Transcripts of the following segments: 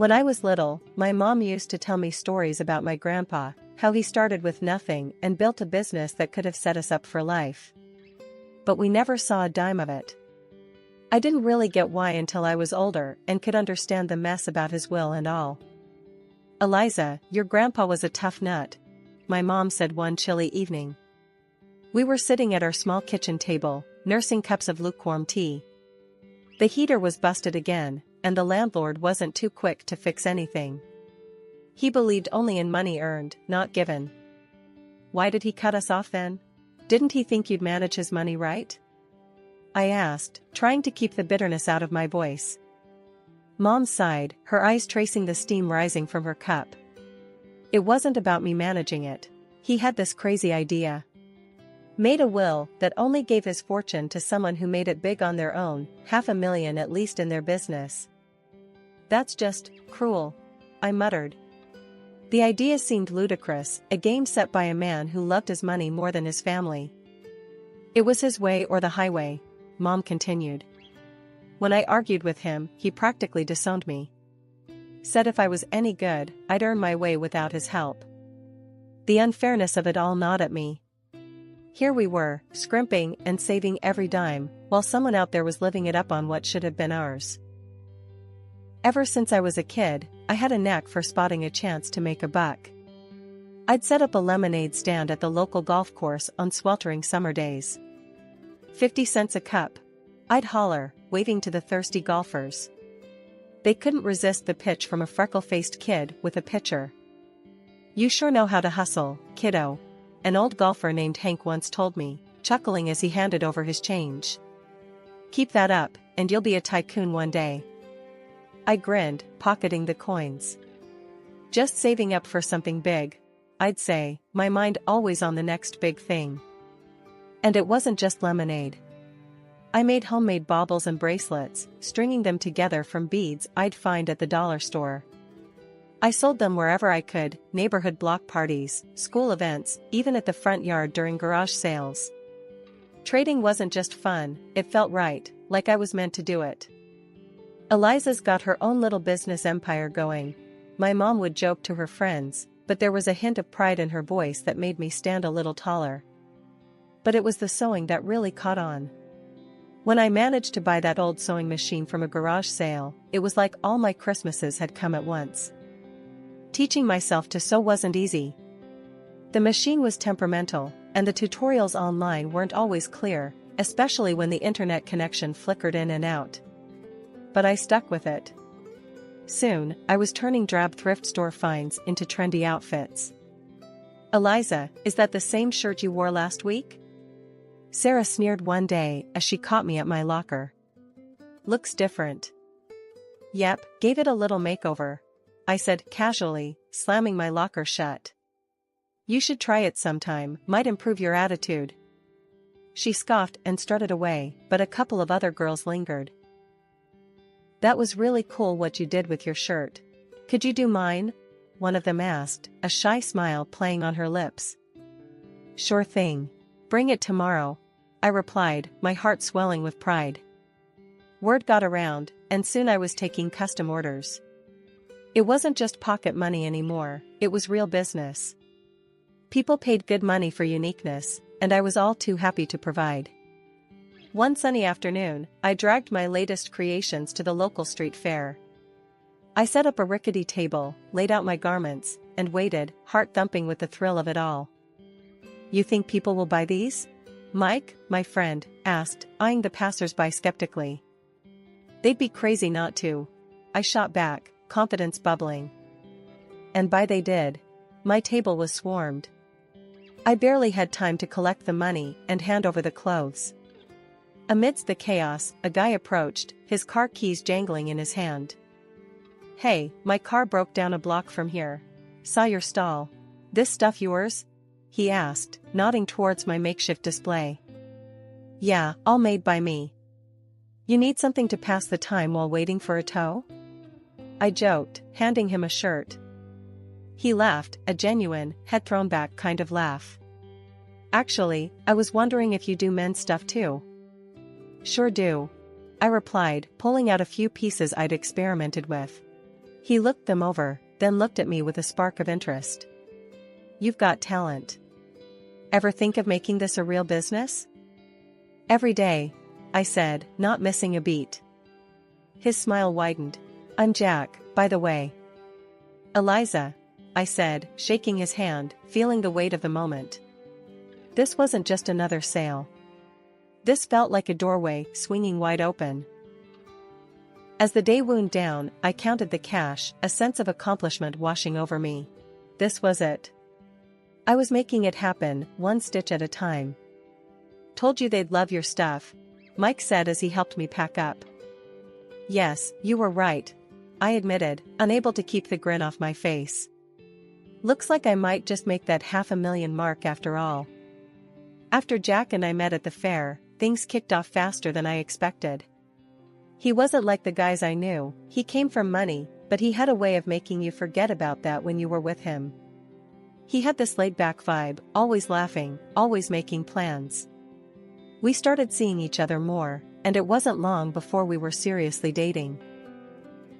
When I was little, my mom used to tell me stories about my grandpa, how he started with nothing and built a business that could have set us up for life. But we never saw a dime of it. I didn't really get why until I was older and could understand the mess about his will and all. "Eliza, your grandpa was a tough nut," my mom said one chilly evening. We were sitting at our small kitchen table, nursing cups of lukewarm tea. The heater was busted again, and the landlord wasn't too quick to fix anything. He believed only in money earned, not given. "Why did he cut us off then? Didn't he think you'd manage his money right?" I asked, trying to keep the bitterness out of my voice. Mom sighed, her eyes tracing the steam rising from her cup. "It wasn't about me managing it. He had this crazy idea. Made a will that only gave his fortune to someone who made it big on their own, $500,000 at least in their business." "That's just cruel," I muttered. The idea seemed ludicrous, a game set by a man who loved his money more than his family. "It was his way or the highway," Mom continued. "When I argued with him, he practically disowned me. Said if I was any good, I'd earn my way without his help. The unfairness of it all gnawed at me. Here we were, scrimping and saving every dime, while someone out there was living it up on what should have been ours. Ever since I was a kid, I had a knack for spotting a chance to make a buck. I'd set up a lemonade stand at the local golf course on sweltering summer days. 50 cents a cup. I'd holler, waving to the thirsty golfers. They couldn't resist the pitch from a freckle-faced kid with a pitcher. "You sure know how to hustle, kiddo," an old golfer named Hank once told me, chuckling as he handed over his change. "Keep that up, and you'll be a tycoon one day." I grinned, pocketing the coins. "Just saving up for something big," I'd say, my mind always on the next big thing. And it wasn't just lemonade. I made homemade baubles and bracelets, stringing them together from beads I'd find at the dollar store. I sold them wherever I could, neighborhood block parties, school events, even at the front yard during garage sales. Trading wasn't just fun, it felt right, like I was meant to do it. "Eliza's got her own little business empire going," my mom would joke to her friends, but there was a hint of pride in her voice that made me stand a little taller. But it was the sewing that really caught on. When I managed to buy that old sewing machine from a garage sale, it was like all my Christmases had come at once. Teaching myself to sew wasn't easy. The machine was temperamental, and the tutorials online weren't always clear, especially when the internet connection flickered in and out. But I stuck with it. Soon, I was turning drab thrift store finds into trendy outfits. "Eliza, is that the same shirt you wore last week?" Sarah sneered one day as she caught me at my locker. "Looks different." "Yep, gave it a little makeover," I said casually, slamming my locker shut. "You should try it sometime, might improve your attitude." She scoffed and strutted away, but a couple of other girls lingered. "That was really cool what you did with your shirt. Could you do mine?" one of them asked, a shy smile playing on her lips. "Sure thing. Bring it tomorrow," I replied, my heart swelling with pride. Word got around, and soon I was taking custom orders. It wasn't just pocket money anymore, it was real business. People paid good money for uniqueness, and I was all too happy to provide. One sunny afternoon, I dragged my latest creations to the local street fair. I set up a rickety table, laid out my garments, and waited, heart thumping with the thrill of it all. "You think people will buy these?" Mike, my friend, asked, eyeing the passers-by skeptically. "They'd be crazy not to," I shot back, confidence bubbling. And buy they did. My table was swarmed. I barely had time to collect the money and hand over the clothes. Amidst the chaos, a guy approached, his car keys jangling in his hand. "Hey, my car broke down a block from here. Saw your stall. This stuff yours?" he asked, nodding towards my makeshift display. "Yeah, all made by me. You need something to pass the time while waiting for a tow?" I joked, handing him a shirt. He laughed, a genuine, head-thrown-back kind of laugh. "Actually, I was wondering if you do men's stuff too." "Sure do," I replied, pulling out a few pieces I'd experimented with. He looked them over, then looked at me with a spark of interest. You've got talent. Ever think of making this a real business? Every day, I said, not missing a beat. His smile widened. I'm Jack, by the way. Eliza, I said, shaking his hand, feeling the weight of the moment. This wasn't just another sale. This felt like a doorway, swinging wide open. As the day wound down, I counted the cash, a sense of accomplishment washing over me. This was it. I was making it happen, one stitch at a time. Told you they'd love your stuff, Mike said as he helped me pack up. Yes, you were right, I admitted, unable to keep the grin off my face. Looks like I might just make that $500,000 mark after all. After Jack and I met at the fair, things kicked off faster than I expected. He wasn't like the guys I knew, he came from money, but he had a way of making you forget about that when you were with him. He had this laid-back vibe, always laughing, always making plans. We started seeing each other more, and it wasn't long before we were seriously dating.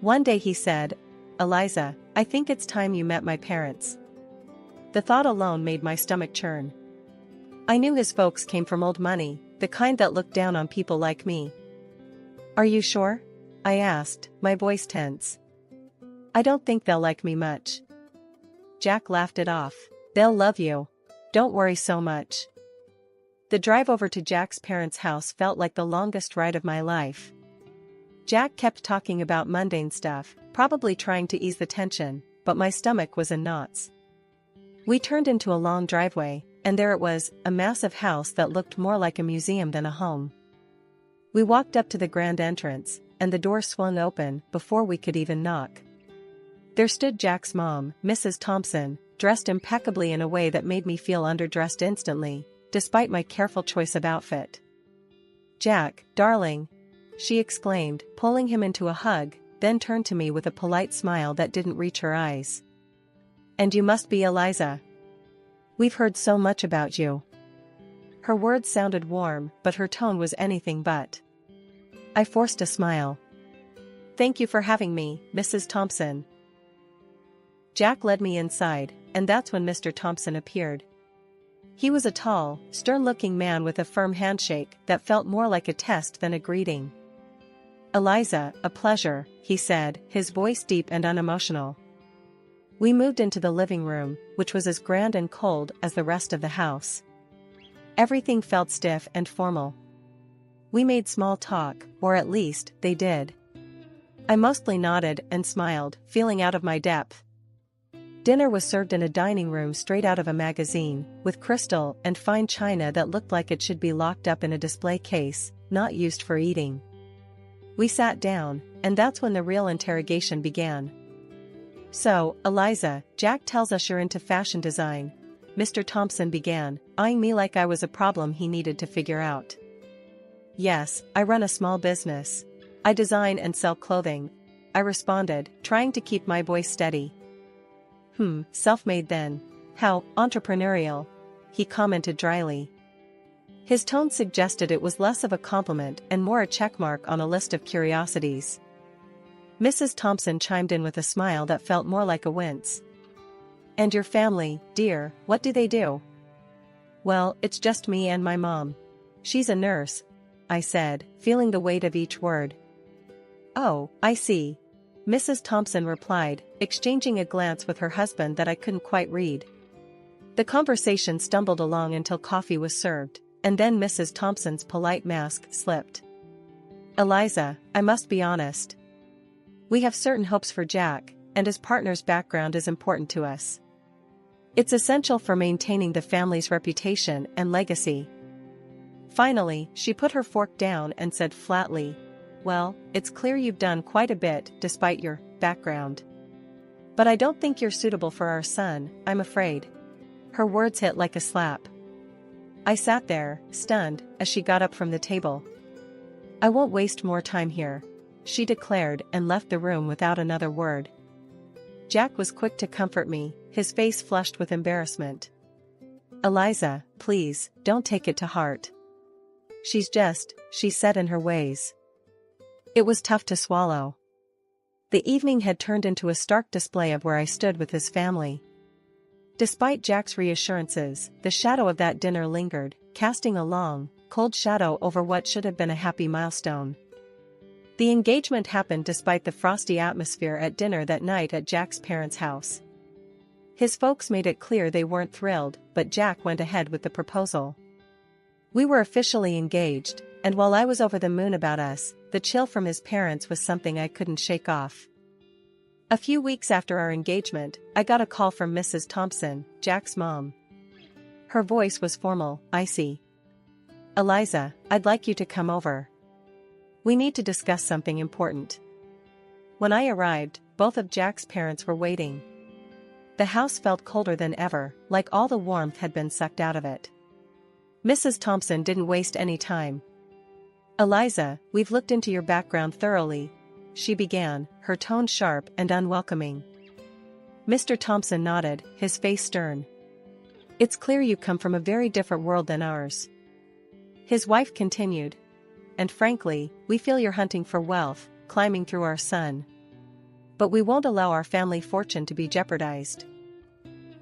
One day he said, Eliza, I think it's time you met my parents. The thought alone made my stomach churn. I knew his folks came from old money, the kind that looked down on people like me. Are you sure? I asked, my voice tense. I don't think they'll like me much. Jack laughed it off. They'll love you. Don't worry so much. The drive over to Jack's parents' house felt like the longest ride of my life. Jack kept talking about mundane stuff, probably trying to ease the tension, but my stomach was in knots. We turned into a long driveway, and there it was, a massive house that looked more like a museum than a home. We walked up to the grand entrance, and the door swung open before we could even knock. There stood Jack's mom, Mrs. Thompson, dressed impeccably in a way that made me feel underdressed instantly, despite my careful choice of outfit. Jack, darling, she exclaimed, pulling him into a hug, then turned to me with a polite smile that didn't reach her eyes. And you must be Eliza. We've heard so much about you. Her words sounded warm, but her tone was anything but. I forced a smile. Thank you for having me, Mrs. Thompson. Jack led me inside, and that's when Mr. Thompson appeared. He was a tall, stern-looking man with a firm handshake that felt more like a test than a greeting. Eliza, a pleasure, he said, his voice deep and unemotional. We moved into the living room, which was as grand and cold as the rest of the house. Everything felt stiff and formal. We made small talk, or at least, they did. I mostly nodded and smiled, feeling out of my depth. Dinner was served in a dining room straight out of a magazine, with crystal and fine china that looked like it should be locked up in a display case, not used for eating. We sat down, and that's when the real interrogation began. So, Eliza, Jack tells us you're into fashion design, Mr. Thompson began, eyeing me like I was a problem he needed to figure out. Yes, I run a small business. I design and sell clothing, I responded, trying to keep my voice steady. Self-made then. How entrepreneurial, he commented dryly. His tone suggested it was less of a compliment and more a checkmark on a list of curiosities. Mrs. Thompson chimed in with a smile that felt more like a wince. And your family, dear, what do they do? Well, it's just me and my mom. She's a nurse, I said, feeling the weight of each word. Oh, I see. Mrs. Thompson replied, exchanging a glance with her husband that I couldn't quite read. The conversation stumbled along until coffee was served, and then Mrs. Thompson's polite mask slipped. Eliza, I must be honest. We have certain hopes for Jack, and his partner's background is important to us. It's essential for maintaining the family's reputation and legacy. Finally, she put her fork down and said flatly, well, it's clear you've done quite a bit despite your background. But I don't think you're suitable for our son, I'm afraid. Her words hit like a slap. I sat there, stunned, as she got up from the table. I won't waste more time here, she declared and left the room without another word. Jack was quick to comfort me, his face flushed with embarrassment. Eliza, please, don't take it to heart. She's said in her ways. It was tough to swallow. The evening had turned into a stark display of where I stood with his family. Despite Jack's reassurances, the shadow of that dinner lingered, casting a long, cold shadow over what should have been a happy milestone. The engagement happened despite the frosty atmosphere at dinner that night at Jack's parents' house. His folks made it clear they weren't thrilled, but Jack went ahead with the proposal. We were officially engaged, and while I was over the moon about us, the chill from his parents was something I couldn't shake off. A few weeks after our engagement, I got a call from Mrs. Thompson, Jack's mom. Her voice was formal. "I see. Eliza, I'd like you to come over. We need to discuss something important." When I arrived, both of Jack's parents were waiting. The house felt colder than ever, like all the warmth had been sucked out of it. Mrs. Thompson didn't waste any time. "Eliza, we've looked into your background thoroughly," she began, her tone sharp and unwelcoming. Mr. Thompson nodded, his face stern. "It's clear you come from a very different world than ours." His wife continued. "And frankly, we feel you're hunting for wealth, climbing through our son. But we won't allow our family fortune to be jeopardized."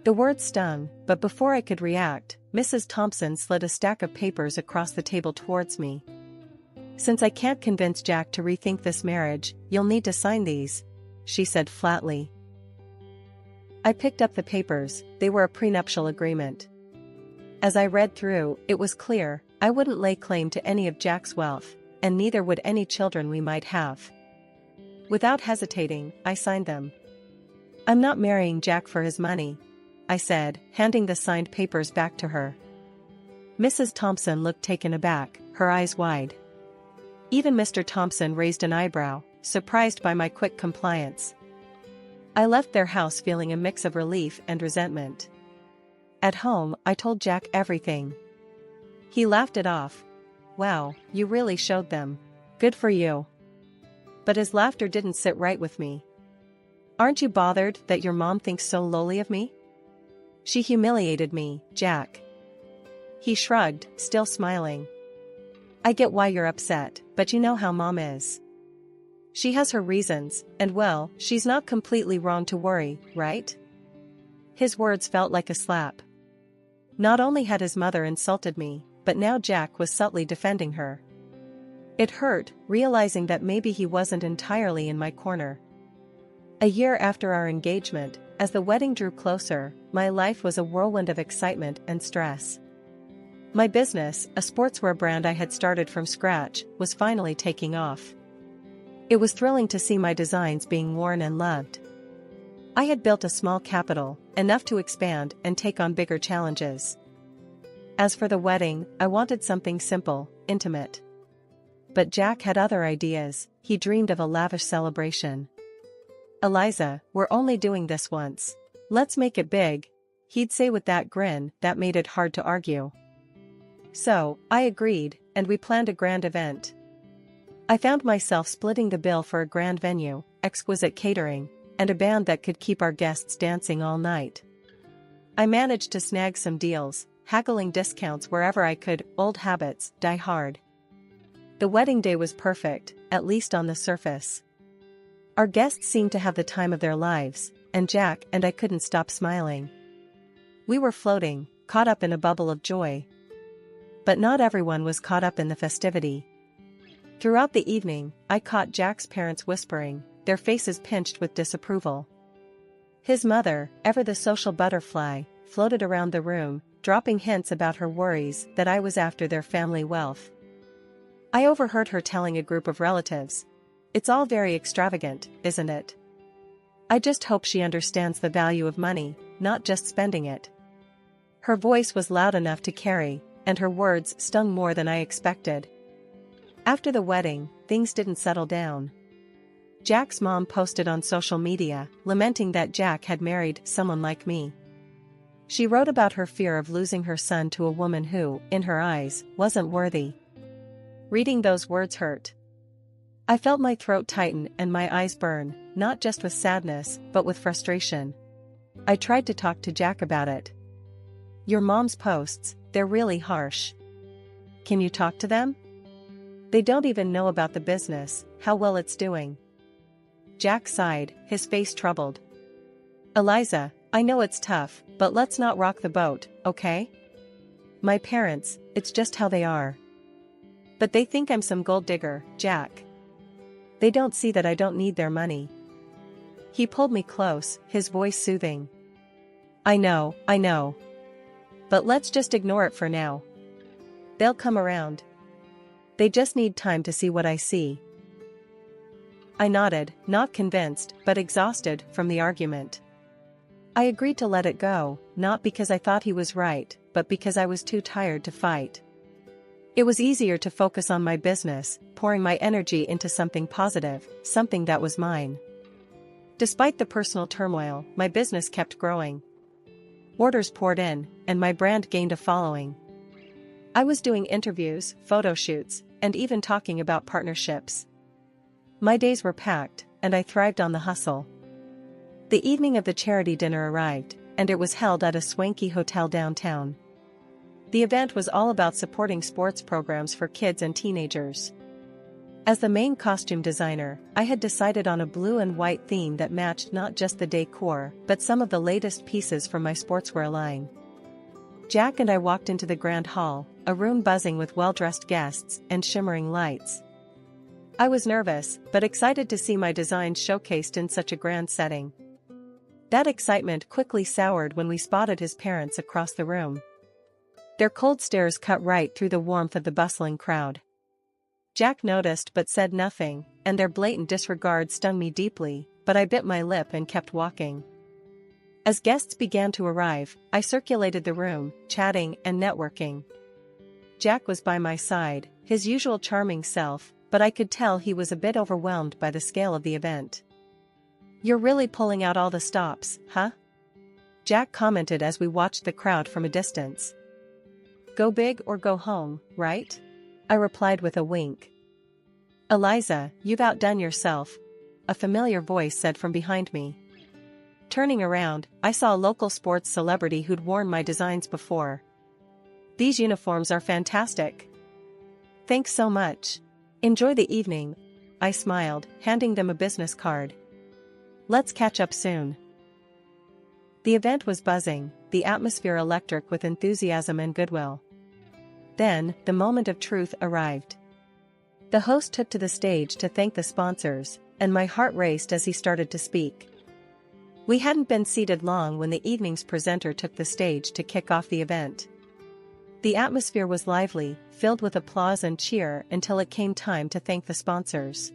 The words stung, but before I could react, Mrs. Thompson slid a stack of papers across the table towards me. "Since I can't convince Jack to rethink this marriage, you'll need to sign these," she said flatly. I picked up the papers. They were a prenuptial agreement. As I read through, it was clear, I wouldn't lay claim to any of Jack's wealth, and neither would any children we might have. Without hesitating, I signed them. "I'm not marrying Jack for his money," I said, handing the signed papers back to her. Mrs. Thompson looked taken aback, her eyes wide. Even Mr. Thompson raised an eyebrow, surprised by my quick compliance. I left their house feeling a mix of relief and resentment. At home, I told Jack everything. He laughed it off. "Wow, you really showed them. Good for you." But his laughter didn't sit right with me. "Aren't you bothered that your mom thinks so lowly of me? She humiliated me, Jack." He shrugged, still smiling. "I get why you're upset, but you know how Mom is. She has her reasons, and well, she's not completely wrong to worry, right?" His words felt like a slap. Not only had his mother insulted me, but now Jack was subtly defending her. It hurt, realizing that maybe he wasn't entirely in my corner. A year after our engagement, as the wedding drew closer, my life was a whirlwind of excitement and stress. My business, a sportswear brand I had started from scratch, was finally taking off. It was thrilling to see my designs being worn and loved. I had built a small capital, enough to expand and take on bigger challenges. As for the wedding, I wanted something simple, intimate. But Jack had other ideas. He dreamed of a lavish celebration. "Eliza, we're only doing this once. Let's make it big," he'd say with that grin that made it hard to argue. So, I agreed, and we planned a grand event. I found myself splitting the bill for a grand venue, exquisite catering, and a band that could keep our guests dancing all night. I managed to snag some deals, haggling discounts wherever I could. Old habits die hard. The wedding day was perfect, at least on the surface. Our guests seemed to have the time of their lives, and Jack and I couldn't stop smiling. We were floating, caught up in a bubble of joy. But not everyone was caught up in the festivity. Throughout the evening, I caught Jack's parents whispering, their faces pinched with disapproval. His mother, ever the social butterfly, floated around the room, dropping hints about her worries that I was after their family wealth. I overheard her telling a group of relatives, "It's all very extravagant, isn't it? I just hope she understands the value of money, not just spending it." Her voice was loud enough to carry, and her words stung more than I expected. After the wedding, things didn't settle down. Jack's mom posted on social media, lamenting that Jack had married someone like me. She wrote about her fear of losing her son to a woman who, in her eyes, wasn't worthy. Reading those words hurt. I felt my throat tighten and my eyes burn, not just with sadness, but with frustration. I tried to talk to Jack about it. "Your mom's posts, they're really harsh. Can you talk to them? They don't even know about the business, how well it's doing." Jack sighed, his face troubled. Eliza, I know it's tough, but let's not rock the boat, okay? My parents, it's just how they are. But they think I'm some gold digger, Jack. They don't see that I don't need their money. He pulled me close, his voice soothing. I know. But let's just ignore it for now. They'll come around. They just need time to see what I see. I nodded, not convinced, but exhausted from the argument. I agreed to let it go, not because I thought he was right, but because I was too tired to fight. It was easier to focus on my business, pouring my energy into something positive, something that was mine. Despite the personal turmoil, my business kept growing. Orders poured in, and my brand gained a following. I was doing interviews, photo shoots, and even talking about partnerships. My days were packed, and I thrived on the hustle. The evening of the charity dinner arrived, and it was held at a swanky hotel downtown. The event was all about supporting sports programs for kids and teenagers. As the main costume designer, I had decided on a blue and white theme that matched not just the decor, but some of the latest pieces from my sportswear line. Jack and I walked into the grand hall, a room buzzing with well-dressed guests and shimmering lights. I was nervous, but excited to see my designs showcased in such a grand setting. That excitement quickly soured when we spotted his parents across the room. Their cold stares cut right through the warmth of the bustling crowd. Jack noticed but said nothing, and their blatant disregard stung me deeply, but I bit my lip and kept walking. As guests began to arrive, I circulated the room, chatting and networking. Jack was by my side, his usual charming self, but I could tell he was a bit overwhelmed by the scale of the event. You're really pulling out all the stops, huh? Jack commented as we watched the crowd from a distance. Go big or go home, right? I replied with a wink. Eliza, you've outdone yourself, a familiar voice said from behind me. Turning around, I saw a local sports celebrity who'd worn my designs before. These uniforms are fantastic. Thanks so much. Enjoy the evening, I smiled, handing them a business card. Let's catch up soon. The event was buzzing, the atmosphere electric with enthusiasm and goodwill. Then, the moment of truth arrived. The host took to the stage to thank the sponsors, and my heart raced as he started to speak. We hadn't been seated long when the evening's presenter took the stage to kick off the event. The atmosphere was lively, filled with applause and cheer until it came time to thank the sponsors.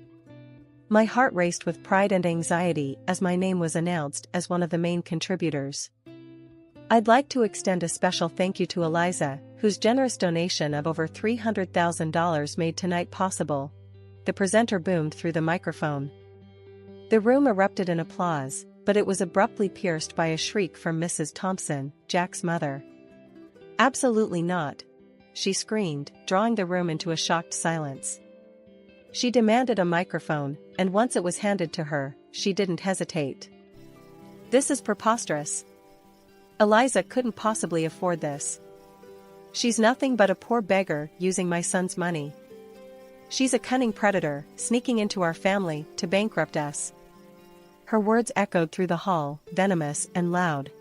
My heart raced with pride and anxiety as my name was announced as one of the main contributors. I'd like to extend a special thank you to Eliza, whose generous donation of over $300,000 made tonight possible. The presenter boomed through the microphone. The room erupted in applause, but it was abruptly pierced by a shriek from Mrs. Thompson, Jack's mother. Absolutely not, she screamed, drawing the room into a shocked silence. She demanded a microphone, and once it was handed to her, she didn't hesitate. This is preposterous. Eliza couldn't possibly afford this. She's nothing but a poor beggar using my son's money. She's a cunning predator, sneaking into our family to bankrupt us. Her words echoed through the hall, venomous and loud.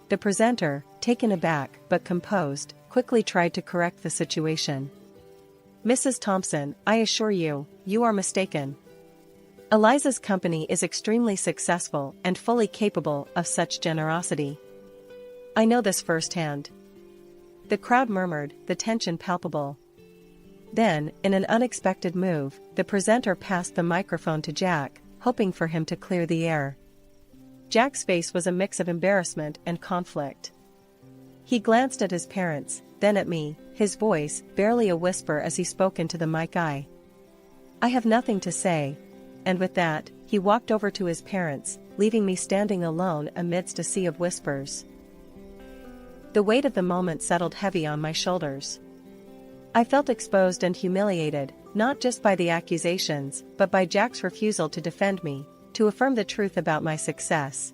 The presenter, taken aback but composed, quickly tried to correct the situation. Mrs. Thompson, I assure you, you are mistaken. Eliza's company is extremely successful and fully capable of such generosity. I know this firsthand. The crowd murmured, the tension palpable. Then, in an unexpected move, the presenter passed the microphone to Jack, hoping for him to clear the air. Jack's face was a mix of embarrassment and conflict. He glanced at his parents, then at me, his voice barely a whisper as he spoke into the mic. I have nothing to say. And with that, he walked over to his parents, leaving me standing alone amidst a sea of whispers. The weight of the moment settled heavy on my shoulders. I felt exposed and humiliated, not just by the accusations, but by Jack's refusal to defend me, to affirm the truth about my success.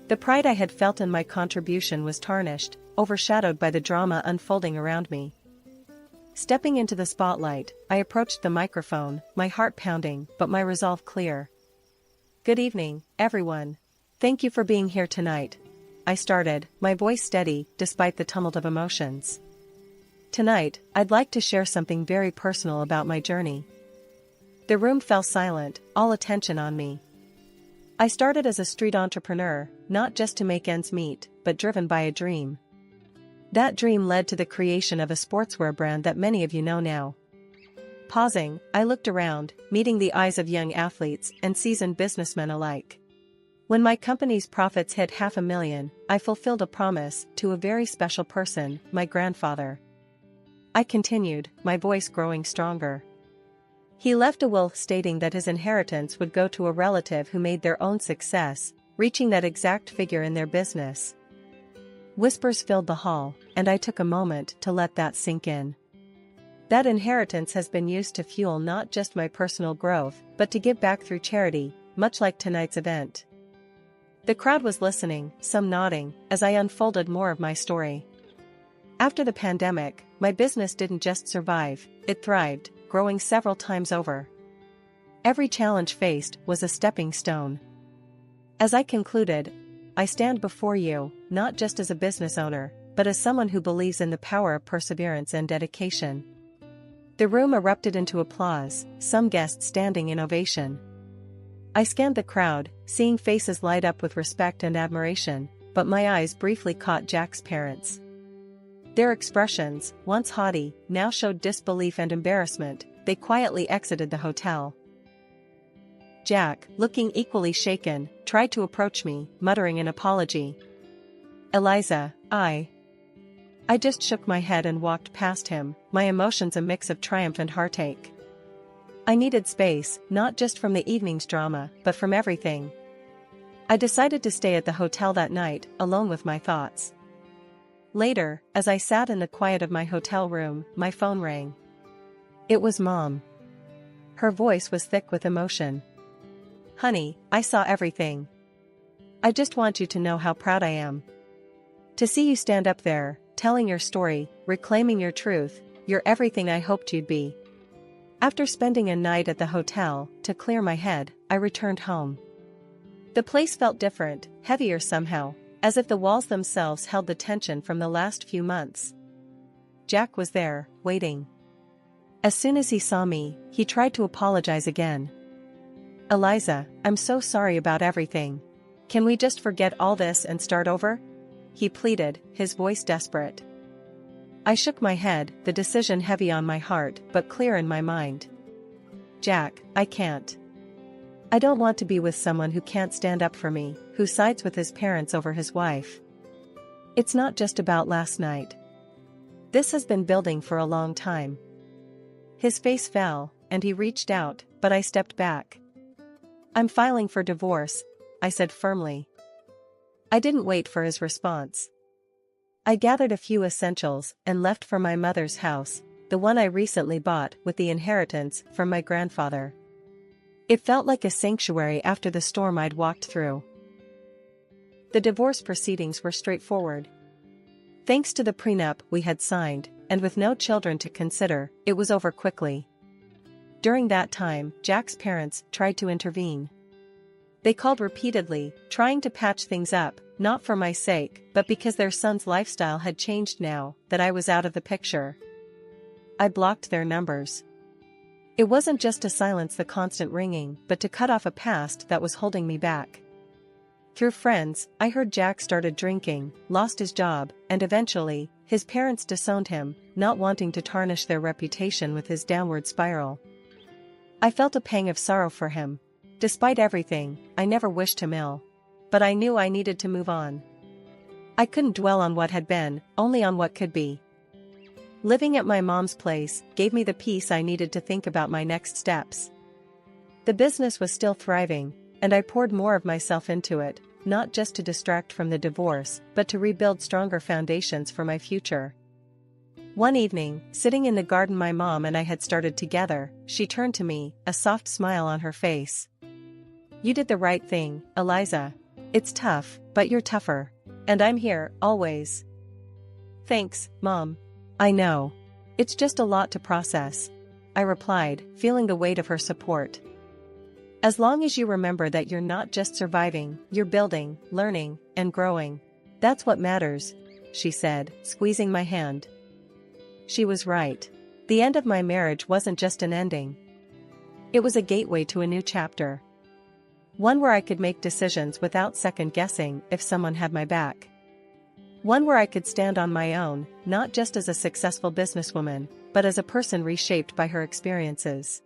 The pride I had felt in my contribution was tarnished, overshadowed by the drama unfolding around me. Stepping into the spotlight, I approached the microphone, my heart pounding, but my resolve clear. Good evening, everyone. Thank you for being here tonight. I started, my voice steady despite the tumult of emotions. Tonight, I'd like to share something very personal about my journey. The room fell silent, all attention on me. I started as a street entrepreneur, not just to make ends meet, but driven by a dream. That dream led to the creation of a sportswear brand that many of you know now. Pausing, I looked around, meeting the eyes of young athletes and seasoned businessmen alike. When my company's profits hit $500,000, I fulfilled a promise to a very special person, my grandfather. I continued, my voice growing stronger. He left a will stating that his inheritance would go to a relative who made their own success, reaching that exact figure in their business. Whispers filled the hall, and I took a moment to let that sink in. That inheritance has been used to fuel not just my personal growth, but to give back through charity, much like tonight's event. The crowd was listening, some nodding, as I unfolded more of my story. After the pandemic, my business didn't just survive, it thrived, growing several times over. Every challenge faced was a stepping stone. As I concluded, I stand before you, not just as a business owner, but as someone who believes in the power of perseverance and dedication. The room erupted into applause, some guests standing in ovation. I scanned the crowd, seeing faces light up with respect and admiration, but my eyes briefly caught Jack's parents. Their expressions, once haughty, now showed disbelief and embarrassment. They quietly exited the hotel. Jack, looking equally shaken, tried to approach me, muttering an apology. Eliza, I just shook my head and walked past him, my emotions a mix of triumph and heartache. I needed space, not just from the evening's drama, but from everything. I decided to stay at the hotel that night, alone with my thoughts. Later, as I sat in the quiet of my hotel room, my phone rang. It was Mom. Her voice was thick with emotion. Honey, I saw everything. I just want you to know how proud I am. To see you stand up there, telling your story, reclaiming your truth, you're everything I hoped you'd be. After spending a night at the hotel, to clear my head, I returned home. The place felt different, heavier somehow, as if the walls themselves held the tension from the last few months. Jack was there, waiting. As soon as he saw me, he tried to apologize again. Eliza, I'm so sorry about everything. Can we just forget all this and start over? He pleaded, his voice desperate. I shook my head, the decision heavy on my heart but clear in my mind. Jack, I can't. I don't want to be with someone who can't stand up for me, who sides with his parents over his wife. It's not just about last night. This has been building for a long time. His face fell, and he reached out, but I stepped back. I'm filing for divorce, I said firmly. I didn't wait for his response. I gathered a few essentials and left for my mother's house, the one I recently bought with the inheritance from my grandfather. It felt like a sanctuary after the storm I'd walked through. The divorce proceedings were straightforward. Thanks to the prenup we had signed, and with no children to consider, it was over quickly. During that time, Jack's parents tried to intervene. They called repeatedly, trying to patch things up, not for my sake, but because their son's lifestyle had changed now that I was out of the picture. I blocked their numbers. It wasn't just to silence the constant ringing, but to cut off a past that was holding me back. Through friends, I heard Jack started drinking, lost his job, and eventually, his parents disowned him, not wanting to tarnish their reputation with his downward spiral. I felt a pang of sorrow for him. Despite everything, I never wished him ill. But I knew I needed to move on. I couldn't dwell on what had been, only on what could be. Living at my mom's place gave me the peace I needed to think about my next steps. The business was still thriving, and I poured more of myself into it, not just to distract from the divorce, but to rebuild stronger foundations for my future. One evening, sitting in the garden my mom and I had started together, she turned to me, a soft smile on her face. You did the right thing, Eliza. It's tough, but you're tougher. And I'm here, always. Thanks, Mom. I know. It's just a lot to process, I replied, feeling the weight of her support. As long as you remember that you're not just surviving, you're building, learning, and growing. That's what matters, she said, squeezing my hand. She was right. The end of my marriage wasn't just an ending. It was a gateway to a new chapter. One where I could make decisions without second guessing if someone had my back. One where I could stand on my own, not just as a successful businesswoman, but as a person reshaped by her experiences.